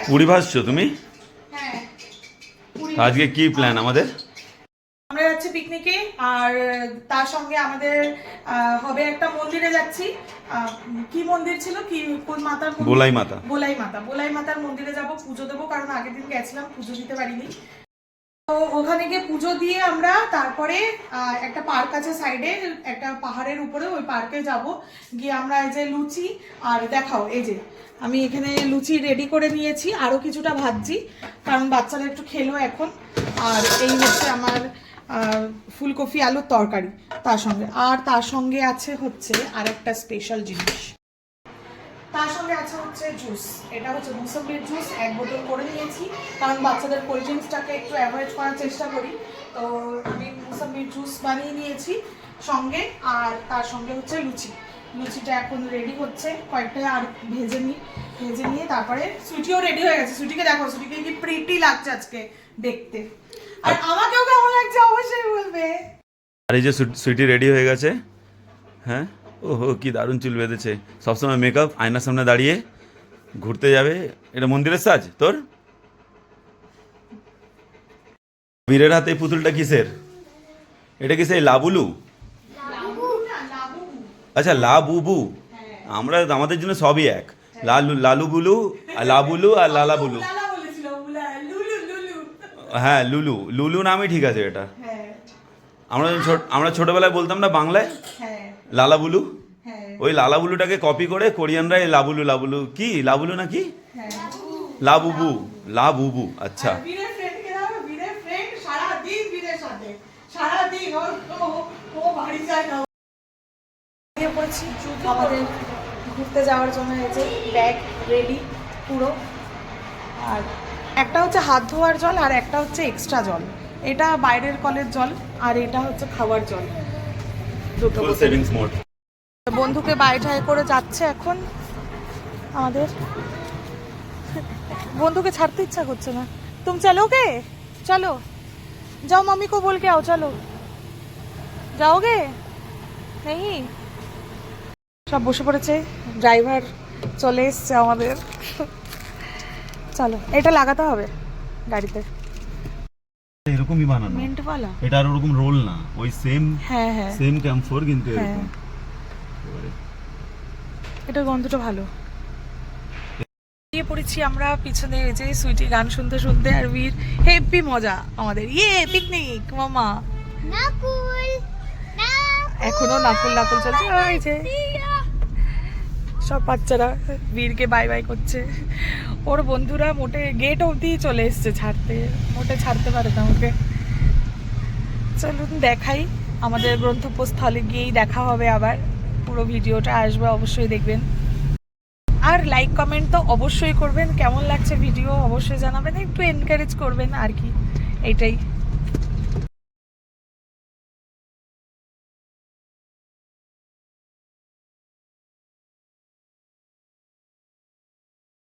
পুরি ভাজছো তুমি? হ্যাঁ, আজকে কি প্ল্যান আমাদের? আমরা যাচ্ছি পিকনিকে, আর তার সঙ্গে আমাদের হবে একটা মন্দিরে যাচ্ছি। কি মন্দির ছিল, কি কোন মাতার মন্দির? বোলাই মাতা। বোলাই মাতার মন্দিরে যাব, পুজো দেবো, কারণ আগের দিন গেছিলাম, পুজো দিতে পারিনি। তো ওখানে গিয়ে পুজো দিয়ে আমরা তারপরে একটা পার্ক আছে সাইডে, একটা পাহাড়ের উপরে, ওই পার্কে যাব। গিয়ে আমরা এই যে লুচি, আর দেখাও এই যে আমি এখানে লুচি রেডি করে নিয়েছি, আরও কিছুটা ভাজছি কারণ বাচ্চারা একটু খেলো এখন। আর এই হচ্ছে আমার ফুলকপি আলুর তরকারি তার সঙ্গে আছে হচ্ছে আর একটা স্পেশাল জিনিস, তার সঙ্গে আছে হচ্ছে জুস। এটা হচ্ছে মুসাম্বির জুস, 1 বোতল করে নিয়েছি, কারণ বাচ্চাদের কোল্ড ড্রিঙ্কসটাকে একটু অ্যাভয়েড করার চেষ্টা করি। তো আমি মুসাম্বির জুস বানিয়ে নিয়েছি সঙ্গে, আর তার সঙ্গে হচ্ছে লুচিটা এখন রেডি হচ্ছে, কয়েকটা আর ভেজে নিয়ে তারপরে সুইটিও রেডি হয়ে গেছে। সুইটিকে দেখো, সুইটিকে কি প্রিটি লাগছে আজকে দেখতে, আর আমাকেও কেমন লাগছে অবশ্যই বলবে। আর এই যে সুইটি রেডি হয়ে গেছে। হ্যাঁ, ওহো কি দারুণ চুল বেঁধেছে, সবসময় মেকআপ, আয়নার সামনে দাঁড়িয়ে ঘুরতে যাবে। এটা মন্দিরের সাজ তোর? বীরের হাতে এই পুতুলটা কিসের? এটা কি সেই লাবুলু? আচ্ছা, লাবুবু। আমাদের জন্য সবই এক, লালু বুলু আর লাবুলু আর লালাবুলু। হ্যাঁ, লুলু নামই ঠিক আছে এটা। আমরা ছোটবেলায় বলতাম না বাংলায় লালাবুলু, ওই লালাবুলুটাকে কপি করে কোরিয়ানরা এই লাবুলু কি লাবুলু নাকি লাবুবু। আচ্ছা, আমাদের ঘুরতে যাওয়ার জন্য এই যে ব্যাগ রেডি পুরো, আর একটা হচ্ছে হাত ধোয়ার জল আর একটা হচ্ছে এক্সট্রা জল। এটা বাইরের কলের জল আর এটা হচ্ছে খাওয়ার জল, দুটো সেভিংস মোড। বন্ধুকে বাইঠায় করে যাচ্ছে এখন আমাদের। বন্ধুকে ছাড়তে ইচ্ছা করছে না। তুমি চলোগে? চলো, যাও मम्मी को बोल के आओ, चलो जाओगे? नहीं, সব বসে পড়েছে, ড্রাইভার চলে এসছে আমাদের। চলো, এটা লাগাতে হবে গাড়িতে, এরকমই বানানো মেন্টওয়ালা। এটা আর ওরকম রোল না, ওই সেম সেম ক্যাম্ফর কিন্তু এরকম। এটা গন্ধটা ভালো। গিয়ে পড়েছি আমরা পিছনে, এই যে সুইটি গান শুনতে শুনতে, আর বীর হেভি মজা আমাদের। পিকনিক মামা, এখনো নাকুল চলছে। ওই যে সব বাচ্চারা বীরকে বাই বাই করছে, ওর বন্ধুরা মোটে গেট অবধি চলে এসছে, মোটে ছাড়তে পারে না ওকে। চলুন দেখাই, আমাদের গন্তব্যস্থলে গিয়েই দেখা হবে আবার, পুরো ভিডিওটা আসবে, অবশ্যই দেখবেন। আর লাইক কমেন্ট তো অবশ্যই করবেন, কেমন লাগছে ভিডিও অবশ্যই জানাবেন, একটু এনকারেজ করবেন আর কি, এইটাই।